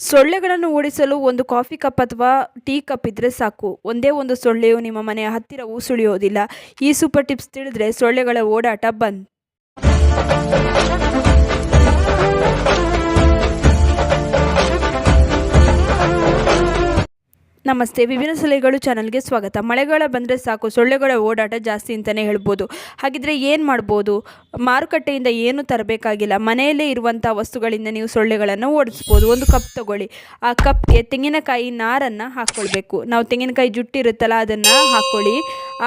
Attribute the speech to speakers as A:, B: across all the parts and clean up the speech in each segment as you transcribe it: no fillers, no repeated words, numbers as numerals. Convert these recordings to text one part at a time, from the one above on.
A: ಸೊಳ್ಳೆಗಳನ್ನು ಓಡಿಸಲು ಒಂದು coffee cup ಅಥವಾ ಟೀ ಕಪ್ ಇದ್ದರೆ ಸಾಕು. ಒಂದೇ ಒಂದು ಸೊಳ್ಳೆಯು ನಿಮ್ಮ ಮನೆಯ ಹತ್ತಿರವೂ ಸುಳಿಯೋದಿಲ್ಲ. ಈ ಸೂಪರ್ ಟಿಪ್ಸ್ ತಿಳಿದ್ರೆ ಸೊಳ್ಳೆಗಳ ಓಡಾಟ ಬಂದ್. ನಮಸ್ತೆ, ವಿಭಿನ್ನ ಸಲಹೆಗಳು ಚಾನಲ್ಗೆ ಸ್ವಾಗತ. ಮಳೆಗಾಲ ಬಂದರೆ ಸಾಕು, ಸೊಳ್ಳೆಗಳ ಓಡಾಟ ಜಾಸ್ತಿ ಅಂತಲೇ ಹೇಳ್ಬೋದು. ಹಾಗಿದ್ರೆ ಏನು ಮಾಡ್ಬೋದು? ಮಾರುಕಟ್ಟೆಯಿಂದ ಏನು ತರಬೇಕಾಗಿಲ್ಲ, ಮನೆಯಲ್ಲೇ ಇರುವಂಥ ವಸ್ತುಗಳಿಂದ ನೀವು ಸೊಳ್ಳೆಗಳನ್ನು ಓಡಿಸ್ಬೋದು. ಒಂದು ಕಪ್ ತಗೊಳ್ಳಿ, ಆ ಕಪ್ಗೆ ತೆಂಗಿನಕಾಯಿ ನಾರನ್ನು ಹಾಕ್ಕೊಳ್ಬೇಕು. ನಾವು ತೆಂಗಿನಕಾಯಿ ಜುಟ್ಟಿರುತ್ತಲ್ಲ ಅದನ್ನು ಹಾಕ್ಕೊಳ್ಳಿ.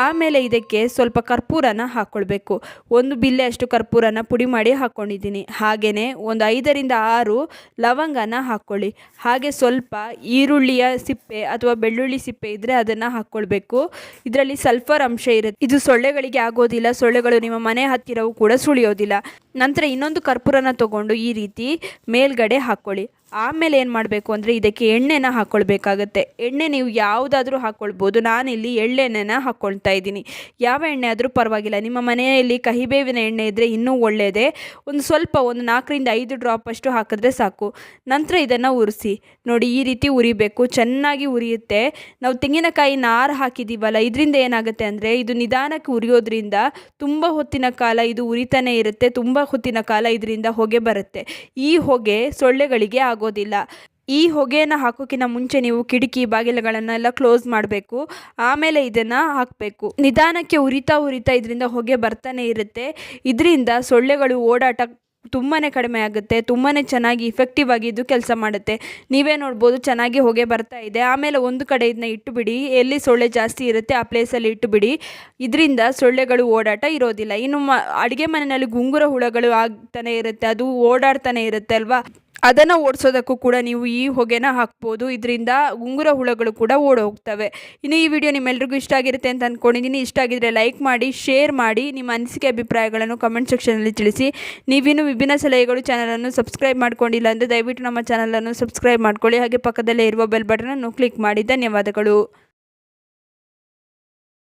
A: ಆಮೇಲೆ ಇದಕ್ಕೆ ಸ್ವಲ್ಪ ಕರ್ಪೂರನ ಹಾಕ್ಕೊಳ್ಬೇಕು. ಒಂದು ಬಿಲ್ಲೆ ಅಷ್ಟು ಕರ್ಪೂರನ ಪುಡಿ ಮಾಡಿ ಹಾಕ್ಕೊಂಡಿದ್ದೀನಿ. ಹಾಗೆಯೇ ಒಂದು 5ರಿಂದ 6 ಲವಂಗನ ಹಾಕ್ಕೊಳ್ಳಿ. ಹಾಗೆ ಸ್ವಲ್ಪ ಈರುಳ್ಳಿಯ ಸಿಪ್ಪೆ ಅಥವಾ ಬೆಳ್ಳುಳ್ಳಿ ಸಿಪ್ಪೆ ಇದ್ದರೆ ಅದನ್ನು ಹಾಕ್ಕೊಳ್ಬೇಕು. ಇದರಲ್ಲಿ ಸಲ್ಫರ್ ಅಂಶ ಇರುತ್ತೆ. ಇದು ಸೊಳ್ಳೆಗಳಿಗೆ ಆಗೋದಿಲ್ಲ, ಸೊಳ್ಳೆಗಳು ನಿಮ್ಮ ಮನೆ ಹತ್ತಿರವೂ ಕೂಡ ಸುಳಿಯೋದಿಲ್ಲ. ನಂತರ ಇನ್ನೊಂದು ಕರ್ಪೂರನ ತಗೊಂಡು ಈ ರೀತಿ ಮೇಲ್ಗಡೆ ಹಾಕ್ಕೊಳ್ಳಿ. ಆಮೇಲೆ ಏನು ಮಾಡಬೇಕು ಅಂದರೆ ಇದಕ್ಕೆ ಎಣ್ಣೆನ ಹಾಕ್ಕೊಳ್ಬೇಕಾಗತ್ತೆ. ಎಣ್ಣೆ ನೀವು ಯಾವುದಾದ್ರೂ ಹಾಕ್ಕೊಳ್ಬೋದು. ನಾನಿಲ್ಲಿ ಎಳ್ಳೆಣ್ಣೆನ ಹಾಕ್ಕೊಳ್ತಾ ಇದ್ದೀನಿ. ಯಾವ ಎಣ್ಣೆ ಆದರೂ ಪರವಾಗಿಲ್ಲ. ನಿಮ್ಮ ಮನೆಯಲ್ಲಿ ಕಹಿಬೇವಿನ ಎಣ್ಣೆ ಇದ್ದರೆ ಇನ್ನೂ ಒಳ್ಳೆಯದೇ. ಒಂದು 4ರಿಂದ 5 ಡ್ರಾಪ್ ಅಷ್ಟು ಹಾಕಿದ್ರೆ ಸಾಕು. ನಂತರ ಇದನ್ನು ಉರಿಸಿ. ನೋಡಿ, ಈ ರೀತಿ ಉರಿಬೇಕು, ಚೆನ್ನಾಗಿ ಉರಿಯುತ್ತೆ. ನಾವು ತೆಂಗಿನಕಾಯಿ ನಾರು ಹಾಕಿದ್ದೀವಲ್ಲ, ಇದರಿಂದ ಏನಾಗುತ್ತೆ ಅಂದರೆ ಇದು ನಿಧಾನಕ್ಕೆ ಉರಿಯೋದ್ರಿಂದ ತುಂಬ ಹೊತ್ತಿನ ಕಾಲ ಇದು ಉರಿತಾನೆ ಇರುತ್ತೆ. ತುಂಬ ಹೊತ್ತಿನ ಕಾಲ ಇದರಿಂದ ಹೊಗೆ ಬರುತ್ತೆ. ಈ ಹೊಗೆ ಸೊಳ್ಳೆಗಳಿಗೆ ಆಗೋದಿಲ್ಲ. ಈ ಹೊಗೆಯನ್ನು ಹಾಕೋಕ್ಕಿಂತ ಮುಂಚೆ ನೀವು ಕಿಟಕಿ ಬಾಗಿಲುಗಳನ್ನೆಲ್ಲ ಕ್ಲೋಸ್ ಮಾಡಬೇಕು. ಆಮೇಲೆ ಇದನ್ನು ಹಾಕಬೇಕು. ನಿಧಾನಕ್ಕೆ ಉರಿತಾ ಇದರಿಂದ ಹೊಗೆ ಬರ್ತಾನೆ ಇರುತ್ತೆ. ಇದರಿಂದ ಸೊಳ್ಳೆಗಳು ಓಡಾಟ ತುಂಬಾ ಕಡಿಮೆ ಆಗುತ್ತೆ. ತುಂಬಾ ಚೆನ್ನಾಗಿ ಇಫೆಕ್ಟಿವ್ ಆಗಿ ಇದು ಕೆಲಸ ಮಾಡುತ್ತೆ. ನೀವೇ ನೋಡ್ಬೋದು, ಚೆನ್ನಾಗಿ ಹೊಗೆ ಬರ್ತಾ ಇದೆ. ಆಮೇಲೆ ಒಂದು ಕಡೆ ಇದನ್ನ ಇಟ್ಟುಬಿಡಿ. ಎಲ್ಲಿ ಸೊಳ್ಳೆ ಜಾಸ್ತಿ ಇರುತ್ತೆ ಆ ಪ್ಲೇಸಲ್ಲಿ ಇಟ್ಟುಬಿಡಿ. ಇದರಿಂದ ಸೊಳ್ಳೆಗಳು ಓಡಾಟ ಇರೋದಿಲ್ಲ. ಇನ್ನು ಅಡುಗೆ ಮನೆಯಲ್ಲಿ ಗುಂಗುರ ಹುಳಗಳು ಆಗ್ತಾನೆ ಇರುತ್ತೆ, ಅದು ಓಡಾಡ್ತಾನೆ ಇರುತ್ತೆ ಅಲ್ವಾ, ಅದನ್ನು ಓಡಿಸೋದಕ್ಕೂ ಕೂಡ ನೀವು ಈ ಹೊಗೆನ ಹಾಕ್ಬೋದು. ಇದರಿಂದ ಗುಂಗುರ ಹುಳಗಳು ಕೂಡ ಓಡೋಗ್ತವೆ. ಇನ್ನು ಈ ವಿಡಿಯೋ ನಿಮ್ಮೆಲ್ರಿಗೂ ಇಷ್ಟ ಆಗಿರುತ್ತೆ ಅಂತ ಅಂದ್ಕೊಂಡಿದ್ದೀನಿ. ಇಷ್ಟ ಆಗಿದ್ರೆ ಲೈಕ್ ಮಾಡಿ, ಶೇರ್ ಮಾಡಿ, ನಿಮ್ಮ ಅನಿಸಿಕೆ ಅಭಿಪ್ರಾಯಗಳನ್ನು ಕಮೆಂಟ್ ಸೆಕ್ಷನಲ್ಲಿ ತಿಳಿಸಿ. ನೀವಿನ್ನೂ ವಿಭಿನ್ನ ಸಲಹೆಗಳು ಚಾನಲನ್ನು ಸಬ್ಸ್ಕ್ರೈಬ್ ಮಾಡ್ಕೊಂಡಿಲ್ಲ ಅಂದರೆ ದಯವಿಟ್ಟು ನಮ್ಮ ಚಾನಲನ್ನು ಸಬ್ಸ್ಕ್ರೈಬ್ ಮಾಡ್ಕೊಳ್ಳಿ. ಹಾಗೆ ಪಕ್ಕದಲ್ಲೇ ಇರುವ ಬೆಲ್ ಬಟನನ್ನು ಕ್ಲಿಕ್ ಮಾಡಿ. ಧನ್ಯವಾದಗಳು.